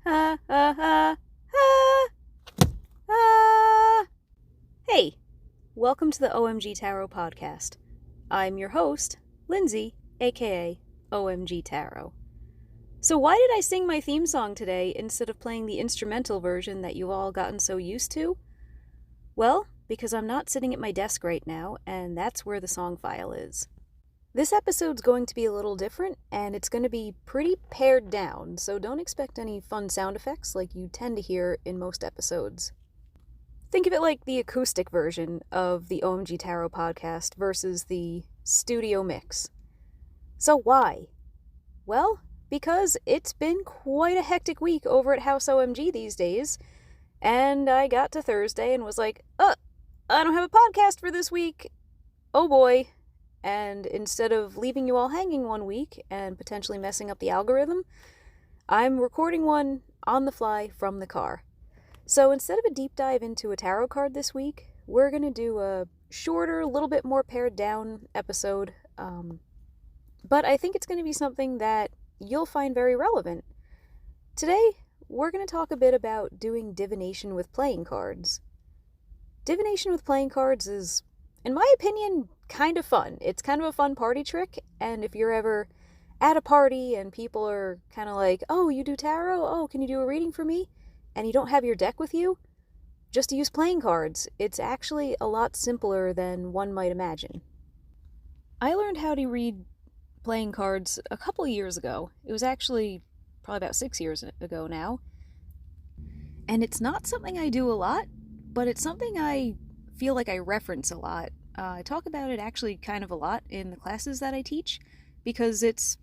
Ha ha ha ha ha. Hey, welcome to the OMG Tarot podcast. I'm your host, Lindsay, aka OMG Tarot. So why did I sing my theme song today instead of playing the instrumental version that you've all gotten so used to? Well, because I'm not sitting at my desk right now, and that's where the song file is. This episode's going to be a little different, and it's going to be pretty pared down, so don't expect any fun sound effects like you tend to hear in most episodes. Think of it like the acoustic version of the OMG Tarot podcast versus the studio mix. So why? Well, because it's been quite a hectic week over at House OMG these days, and I got to Thursday and was like, I don't have a podcast for this week. Oh boy. And instead of leaving you all hanging one week and potentially messing up the algorithm, I'm recording one on the fly from the car. So instead of a deep dive into a tarot card this week, we're going to do a shorter, a little bit more pared down episode. But I think it's going to be something that you'll find very relevant. Today, we're going to talk a bit about doing divination with playing cards. Divination with playing cards is, in my opinion, kind of fun. It's kind of a fun party trick, and if you're ever at a party and people are kind of like, oh, you do tarot? Oh, can you do a reading for me? And you don't have your deck with you, just use playing cards. It's actually a lot simpler than one might imagine. I learned how to read playing cards a couple of years ago. It was actually probably about 6 years ago now. And it's not something I do a lot, but it's something I feel like I reference a lot. I talk about it actually kind of a lot in the classes that I teach, because it's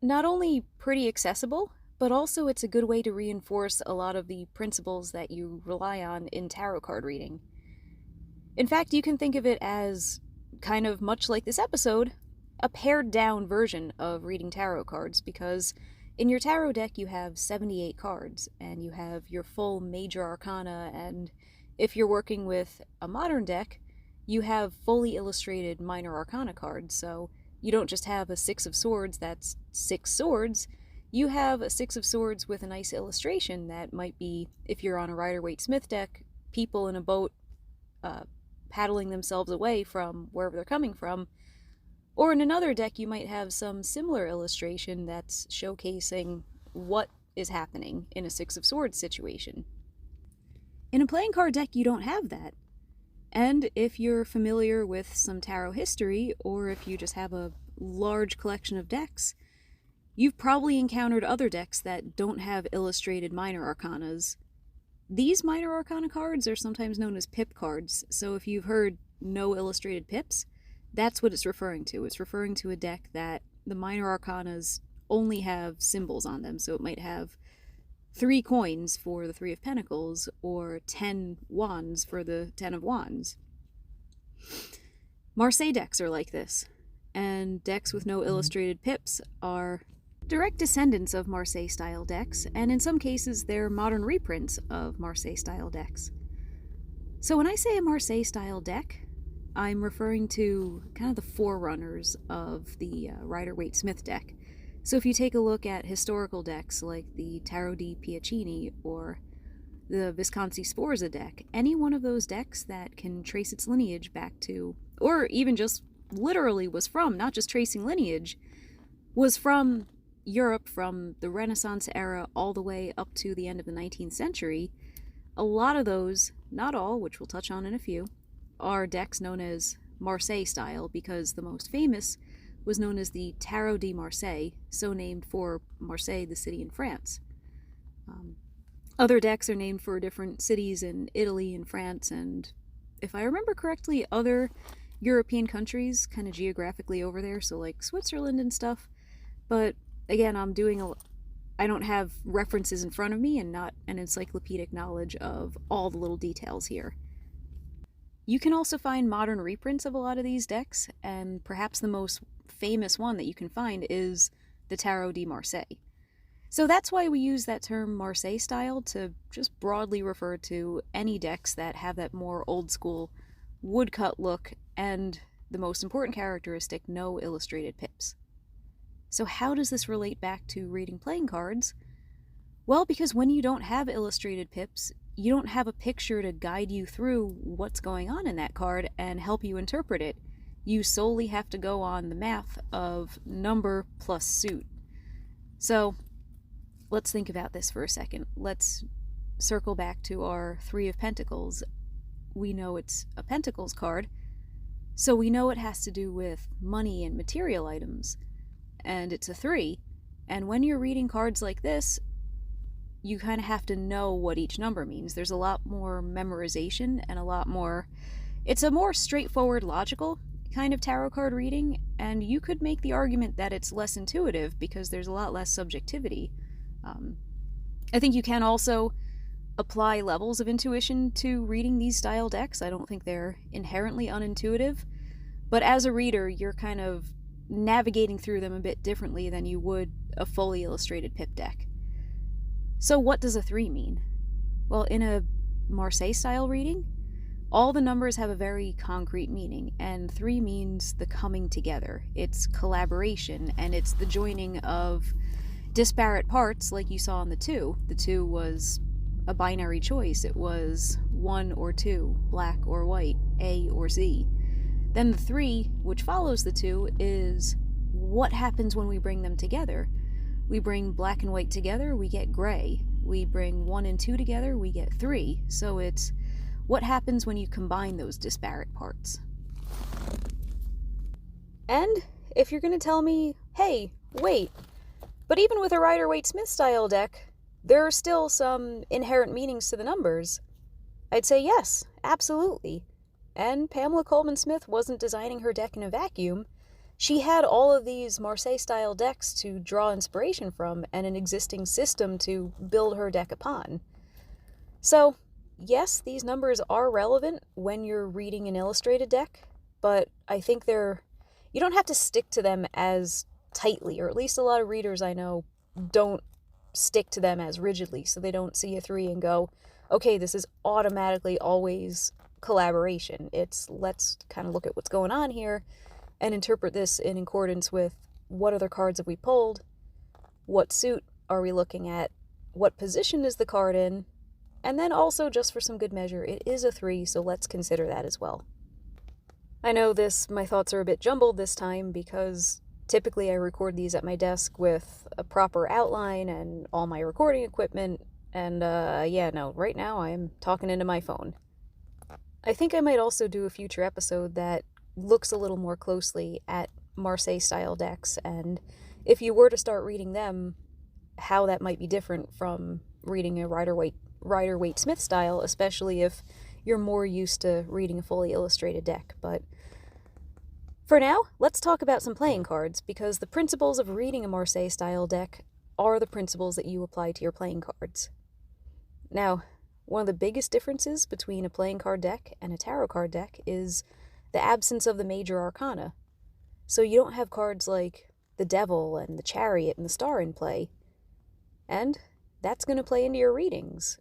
not only pretty accessible, but also it's a good way to reinforce a lot of the principles that you rely on in tarot card reading. In fact, you can think of it as, kind of much like this episode, a pared down version of reading tarot cards, because in your tarot deck you have 78 cards, and you have your full major arcana, and if you're working with a modern deck, you have fully illustrated minor arcana cards, so you don't just have a 6 of swords that's 6 swords, you have a 6 of swords with a nice illustration that might be, if you're on a Rider-Waite-Smith deck, people in a boat paddling themselves away from wherever they're coming from, or in another deck you might have some similar illustration that's showcasing what is happening in a 6 of swords situation. In a playing card deck you don't have that. And if you're familiar with some tarot history, or if you just have a large collection of decks, you've probably encountered other decks that don't have illustrated minor arcanas. These minor arcana cards are sometimes known as pip cards, so if you've heard no illustrated pips, that's what it's referring to. It's referring to a deck that the minor arcanas only have symbols on them, so it might have 3 coins for the 3 of Pentacles, or 10 wands for the 10 of Wands. Marseille decks are like this, and decks with no illustrated pips are direct descendants of Marseille-style decks, and in some cases they're modern reprints of Marseille-style decks. So when I say a Marseille-style deck, I'm referring to kind of the forerunners of the Rider-Waite-Smith deck. So if you take a look at historical decks like the Tarot di Piacini or the Visconti Sforza deck, any one of those decks that can trace its lineage back to, or even just literally was from, not just tracing lineage, was from Europe from the Renaissance era all the way up to the end of the 19th century, a lot of those, not all, which we'll touch on in a few, are decks known as Marseille style, because the most famous was known as the Tarot di Marseille, so named for Marseille, the city in France. Other decks are named for different cities in Italy and France, and if I remember correctly, other European countries kind of geographically over there, so like Switzerland and stuff. But again, I don't have references in front of me and not an encyclopedic knowledge of all the little details here. You can also find modern reprints of a lot of these decks, and perhaps the most famous one that you can find is the Tarot di Marseille. So that's why we use that term Marseille style to just broadly refer to any decks that have that more old school woodcut look and the most important characteristic, no illustrated pips. So how does this relate back to reading playing cards? Well, because when you don't have illustrated pips, you don't have a picture to guide you through what's going on in that card and help you interpret it. You solely have to go on the math of number plus suit. So, let's think about this for a second. Let's circle back to our Three of Pentacles. We know it's a Pentacles card, so we know it has to do with money and material items. And it's a 3. And when you're reading cards like this, you kind of have to know what each number means. There's a lot more memorization and a lot more... It's a more straightforward, logical kind of tarot card reading, and you could make the argument that it's less intuitive because there's a lot less subjectivity. I think you can also apply levels of intuition to reading these style decks. I don't think they're inherently unintuitive, but as a reader, you're kind of navigating through them a bit differently than you would a fully illustrated pip deck. So what does a 3 mean? Well, in a Marseille style reading, all the numbers have a very concrete meaning, and 3 means the coming together. It's collaboration, and it's the joining of disparate parts like you saw in the 2. The 2 was a binary choice. It was 1 or 2, black or white, A or Z. Then the 3, which follows the 2, is what happens when we bring them together. We bring black and white together, we get gray. We bring 1 and 2 together, we get 3. So it's what happens when you combine those disparate parts. And if you're going to tell me, hey, wait, but even with a Rider-Waite-Smith style deck, there are still some inherent meanings to the numbers, I'd say yes, absolutely. And Pamela Coleman Smith wasn't designing her deck in a vacuum. She had all of these Marseille-style decks to draw inspiration from and an existing system to build her deck upon. So, yes, these numbers are relevant when you're reading an illustrated deck, but I think you don't have to stick to them as tightly, or at least a lot of readers I know don't stick to them as rigidly, so they don't see a 3 and go, okay, this is automatically always collaboration. It's let's kind of look at what's going on here and interpret this in accordance with what other cards have we pulled, what suit are we looking at, what position is the card in, and then also, just for some good measure, it is a 3, so let's consider that as well. I know my thoughts are a bit jumbled this time because typically I record these at my desk with a proper outline and all my recording equipment, and right now I'm talking into my phone. I think I might also do a future episode that looks a little more closely at Marseille-style decks, and if you were to start reading them, how that might be different from reading a Rider-Waite-Smith style, especially if you're more used to reading a fully illustrated deck. But for now, let's talk about some playing cards, because the principles of reading a Marseille-style deck are the principles that you apply to your playing cards. Now, one of the biggest differences between a playing card deck and a tarot card deck is the absence of the major arcana. So you don't have cards like the Devil and the Chariot and the Star in play. And that's going to play into your readings.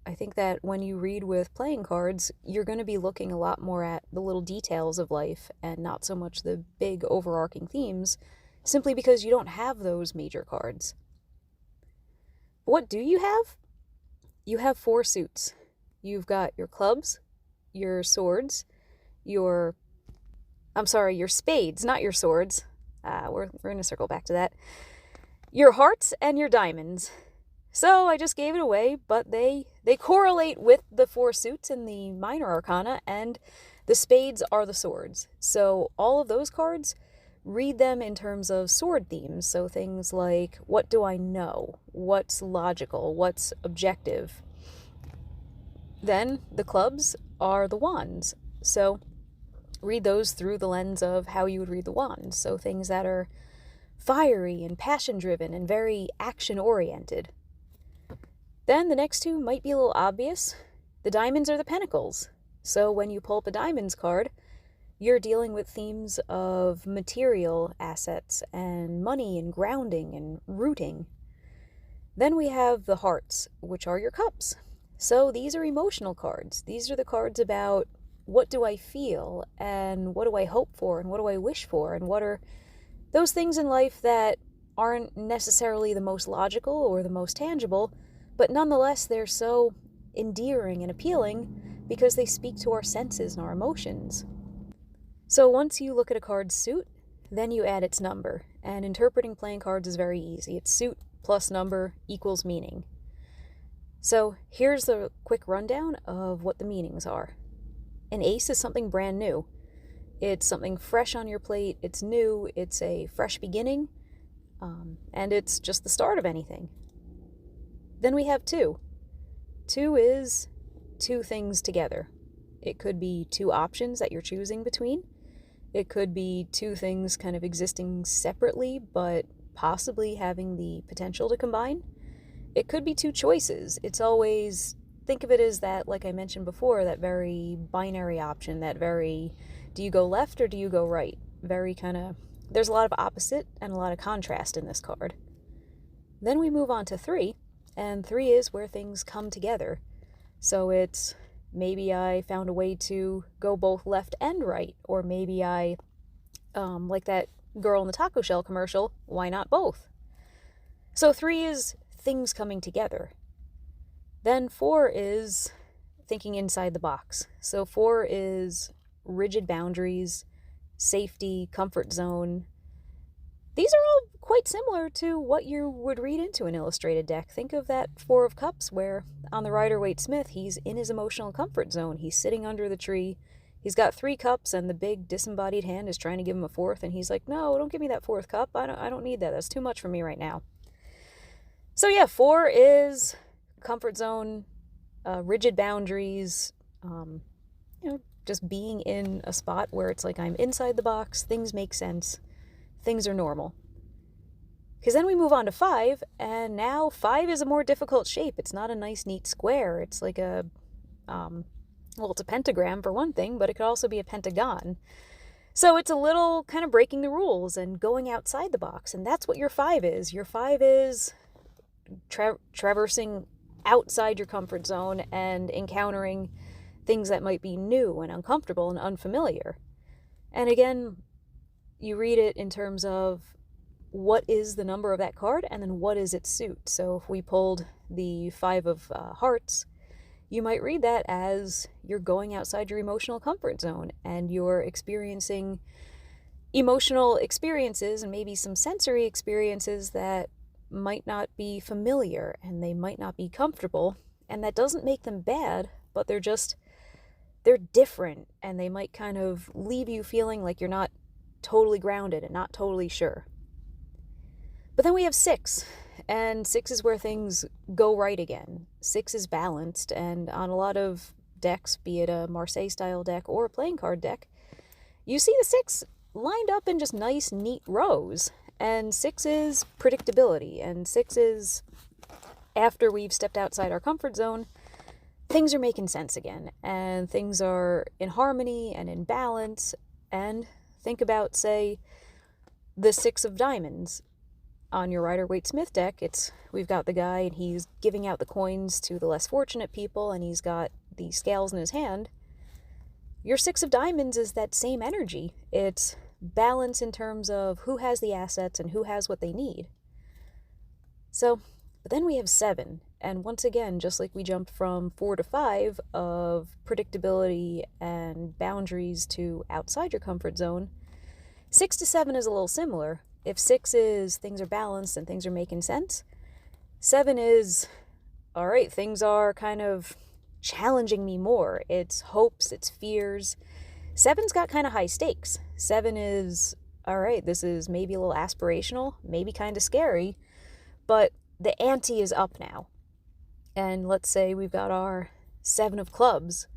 I think that when you read with playing cards, you're going to be looking a lot more at the little details of life and not so much the big overarching themes, simply because you don't have those major cards. What do you have? You have 4 suits. You've got your clubs, your swords, your spades, not your swords. We're going to circle back to that. Your hearts and your diamonds. So I just gave it away, but they correlate with the 4 suits in the minor arcana, and the spades are the swords. So all of those cards, read them in terms of sword themes. So things like, what do I know? What's logical? What's objective? Then the clubs are the wands. So read those through the lens of how you would read the wands. So things that are fiery and passion-driven and very action-oriented. Then the next 2 might be a little obvious. The diamonds are the pentacles. So when you pull up a diamonds card, you're dealing with themes of material assets and money and grounding and rooting. Then we have the hearts, which are your cups. So these are emotional cards. These are the cards about what do I feel and what do I hope for and what do I wish for and what are those things in life that aren't necessarily the most logical or the most tangible, but nonetheless they're so endearing and appealing because they speak to our senses and our emotions. So once you look at a card's suit, then you add its number, and interpreting playing cards is very easy. It's suit plus number equals meaning. So here's the quick rundown of what the meanings are. An ace is something brand new. It's something fresh on your plate, it's new, it's a fresh beginning, and it's just the start of anything. Then we have two. Two is two things together. It could be two options that you're choosing between. It could be two things kind of existing separately, but possibly having the potential to combine. It could be two choices. It's always, think of it as that, like I mentioned before, that very binary option, that very, do you go left or do you go right? Very kind of, there's a lot of opposite and a lot of contrast in this card. Then we move on to three, and three is where things come together. So it's, maybe I found a way to go both left and right, or maybe I, like that girl in the taco shell commercial, why not both? So three is things coming together. Then four is thinking inside the box. So four is rigid boundaries, safety, comfort zone. These are all quite similar to what you would read into an illustrated deck. Think of that Four of Cups where on the Rider-Waite-Smith, he's in his emotional comfort zone. He's sitting under the tree. He's got 3 cups and the big disembodied hand is trying to give him a fourth, and he's like, no, don't give me that 4th cup. I don't need that. That's too much for me right now. So yeah, 4 is comfort zone, rigid boundaries, just being in a spot where it's like I'm inside the box, things make sense, things are normal. Because then we move on to 5, and now 5 is a more difficult shape. It's not a nice, neat square. It's like a, it's a pentagram for one thing, but it could also be a pentagon. So it's a little kind of breaking the rules and going outside the box, and that's what your 5 is. Your 5 is traversing outside your comfort zone and encountering things that might be new and uncomfortable and unfamiliar. And again, you read it in terms of what is the number of that card and then what is its suit. So if we pulled the 5 of hearts, you might read that as you're going outside your emotional comfort zone and you're experiencing emotional experiences and maybe some sensory experiences that might not be familiar and they might not be comfortable, and that doesn't make them bad, but they're different, and they might kind of leave you feeling like you're not totally grounded and not totally sure. But then we have 6, and 6 is where things go right again. 6 is balanced, and on a lot of decks, be it a Marseille style deck or a playing card deck, you see the 6 lined up in just nice, neat rows. And 6 is predictability, and 6 is, after we've stepped outside our comfort zone, things are making sense again, and things are in harmony and in balance. And think about, say, the 6 of diamonds. On your Rider-Waite-Smith deck, we've got the guy, and he's giving out the coins to the less fortunate people, and he's got the scales in his hand. Your 6 of diamonds is that same energy. It's balance in terms of who has the assets and who has what they need. So, but then we have 7, and once again, just like we jumped from 4 to 5 of predictability and boundaries to outside your comfort zone, 6 to 7 is a little similar. If 6 is things are balanced and things are making sense, 7 is, all right, things are kind of challenging me more. It's hopes, it's fears. 7's got kind of high stakes. 7 is, all right, this is maybe a little aspirational, maybe kind of scary, but the ante is up now. And let's say we've got our 7 of clubs.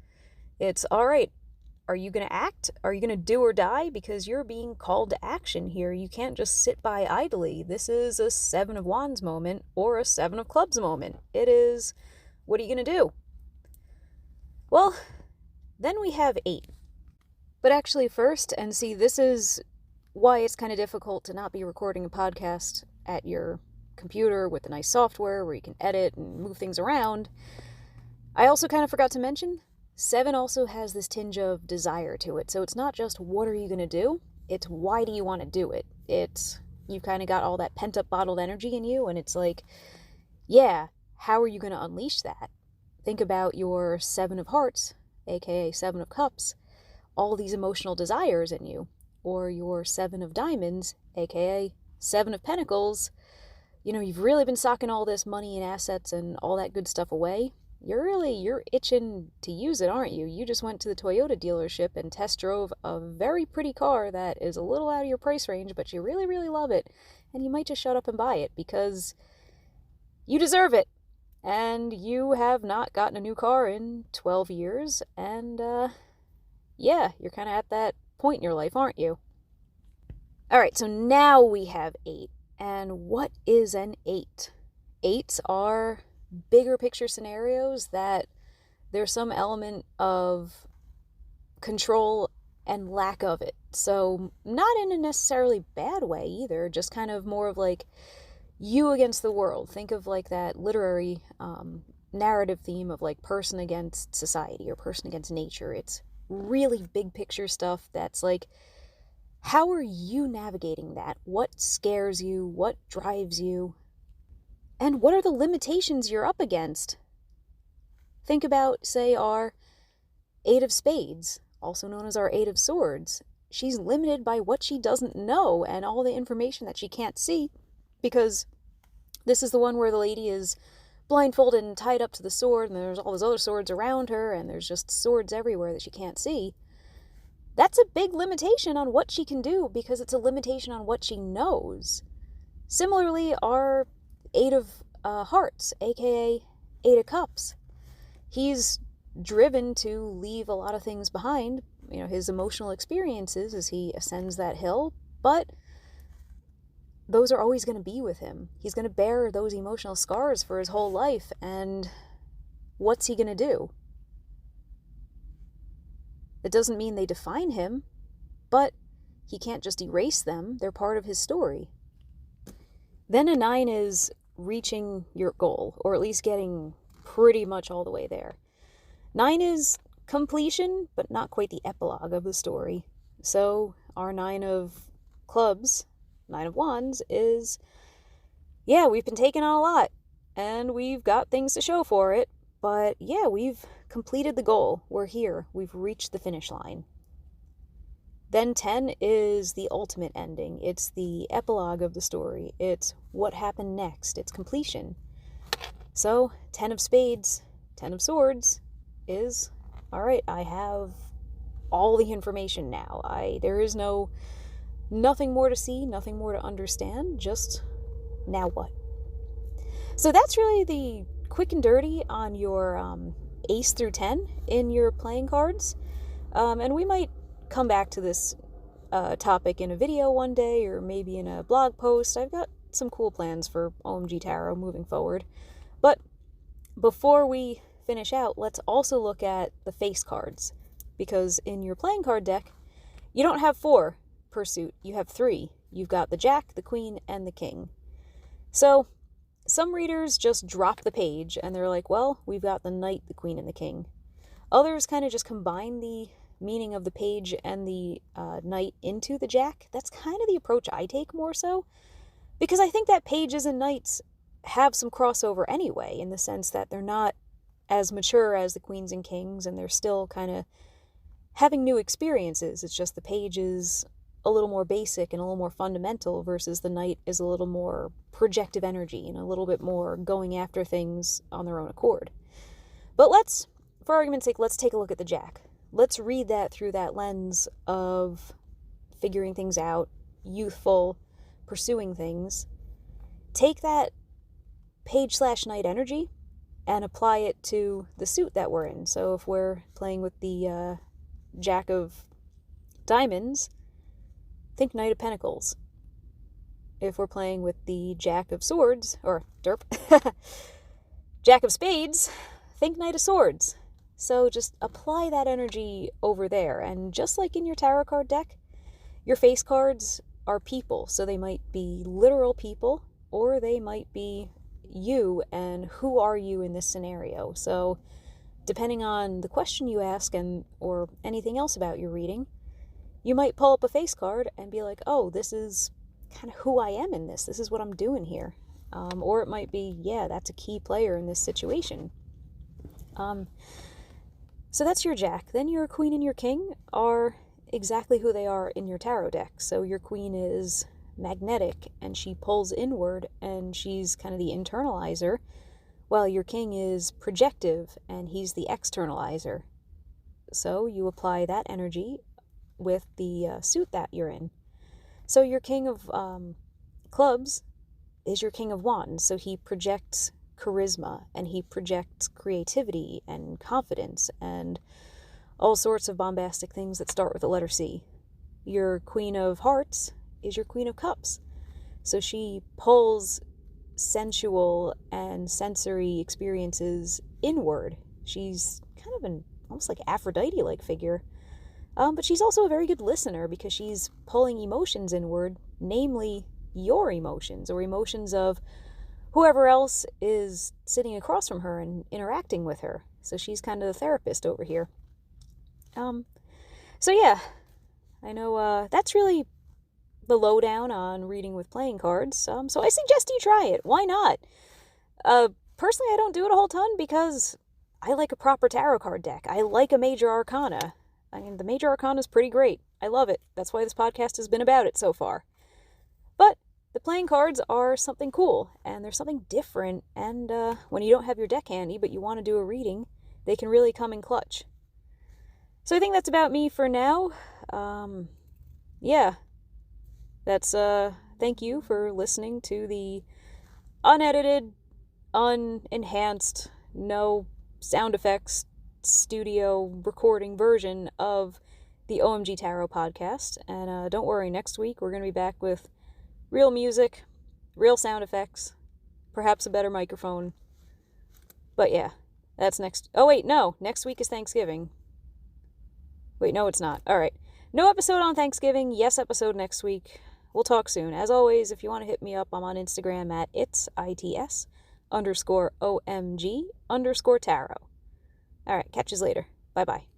It's, all right, are you going to act? Are you going to do or die? Because you're being called to action here. You can't just sit by idly. This is a 7 of wands moment or a 7 of clubs moment. It is, what are you going to do? Well, then we have 8. But actually first, and see, this is why it's kind of difficult to not be recording a podcast at your computer with a nice software where you can edit and move things around. I also kind of forgot to mention, 7 also has this tinge of desire to it. So it's not just what are you going to do, it's why do you want to do it. It's You've kind of got all that pent-up bottled energy in you, and it's like, yeah, how are you going to unleash that? Think about your Seven of Hearts, aka Seven of Cups, all these emotional desires in you, or your Seven of Diamonds, aka Seven of Pentacles. You've really been socking all this money and assets and all that good stuff away. You're itching to use it, aren't you? You just went to the Toyota dealership and test drove a very pretty car that is a little out of your price range, but you really, really love it. And you might just shut up and buy it because you deserve it. And you have not gotten a new car in 12 years. And, yeah, you're kind of at that point in your life, aren't you? All right, so now we have 8. And what is an 8? 8s are bigger picture scenarios that there's some element of control and lack of it. So not in a necessarily bad way either, just kind of more of like you against the world. Think of like that literary narrative theme of like person against society or person against nature. It's really big picture stuff that's like, how are you navigating that? What scares you? What drives you? And what are the limitations you're up against? Think about, say, our 8 of Spades, also known as our 8 of Swords. She's limited by what she doesn't know and all the information that she can't see, because this is the one where the lady is blindfolded and tied up to the sword, and there's all those other swords around her, and there's just swords everywhere that she can't see. That's a big limitation on what she can do, because it's a limitation on what she knows. Similarly, our 8 of Hearts, aka 8 of Cups, he's driven to leave a lot of things behind, his emotional experiences as he ascends that hill, but those are always going to be with him. He's going to bear those emotional scars for his whole life, and what's he going to do? It doesn't mean they define him, but he can't just erase them. They're part of his story. Then a 9 is reaching your goal, or at least getting pretty much all the way there. 9 is completion, but not quite the epilogue of the story. So our 9 of Clubs, 9 of Wands, is, yeah, we've been taking on a lot, and we've got things to show for it, but yeah, we've completed the goal. We're here. We've reached the finish line. Then 10 is the ultimate ending. It's the epilogue of the story. It's what happened next. It's completion. So 10 of Spades, 10 of Swords is, all right, I have all the information now. There is nothing more to see, nothing more to understand, just now what? So that's really the quick and dirty on your ace through 10 in your playing cards. And we might come back to this topic in a video one day, or maybe in a blog post. I've got some cool plans for OMG Tarot moving forward. But before we finish out, let's also look at the face cards, because in your playing card deck, you don't have 4 per suit, you have 3. You've got the Jack, the Queen, and the King. So some readers just drop the page and they're like, well, we've got the Knight, the Queen, and the King. Others kind of just combine the meaning of the page and the Knight into the Jack. That's kind of the approach I take more so, because I think that pages and Knights have some crossover anyway, in the sense that they're not as mature as the Queens and Kings, and they're still kind of having new experiences. It's just the page is a little more basic and a little more fundamental, versus the Knight is a little more projective energy and a little bit more going after things on their own accord. But for argument's sake, let's take a look at the Jack. Let's read that through that lens of figuring things out, youthful, pursuing things. Take that page/Knight energy and apply it to the suit that we're in. So if we're playing with the Jack of Diamonds, think Knight of Pentacles. If we're playing with the Jack of Swords, or derp, Jack of Spades, think Knight of Swords. So just apply that energy over there. And just like in your tarot card deck, your face cards are people. So they might be literal people, or they might be you and who are you in this scenario. So depending on the question you ask or anything else about your reading, you might pull up a face card and be like, oh, this is kind of who I am in this. This is what I'm doing here. Or it might be, yeah, that's a key player in this situation. So that's your Jack. Then your Queen and your King are exactly who they are in your tarot deck. So your Queen is magnetic, and she pulls inward, and she's kind of the internalizer, while your King is projective, and he's the externalizer. So you apply that energy with the suit that you're in. So your King of Clubs is your King of Wands, so he projects charisma, and he projects creativity and confidence and all sorts of bombastic things that start with the letter C. Your Queen of Hearts is your Queen of Cups, so she pulls sensual and sensory experiences inward. She's kind of an almost like Aphrodite-like figure, but she's also a very good listener because she's pulling emotions inward, namely your emotions, or emotions of whoever else is sitting across from her and interacting with her. So she's kind of the therapist over here. So yeah, I know that's really the lowdown on reading with playing cards. So I suggest you try it. Why not? Personally, I don't do it a whole ton because I like a proper tarot card deck. I like a major arcana. I mean, the major arcana is pretty great. I love it. That's why this podcast has been about it so far. But the playing cards are something cool, and they're something different, and when you don't have your deck handy but you want to do a reading, they can really come in clutch. So I think that's about me for now. Yeah. That's, thank you for listening to the unedited, unenhanced, no sound effects, studio recording version of the OMG Tarot podcast. And don't worry, next week we're going to be back with real music, real sound effects, perhaps a better microphone. But yeah, that's next. Oh wait, no, next week is Thanksgiving. Wait, no, it's not. All right. No episode on Thanksgiving. Yes, episode next week. We'll talk soon. As always, if you want to hit me up, I'm on Instagram at its_OMG_tarot. All right, catch you later. Bye-bye.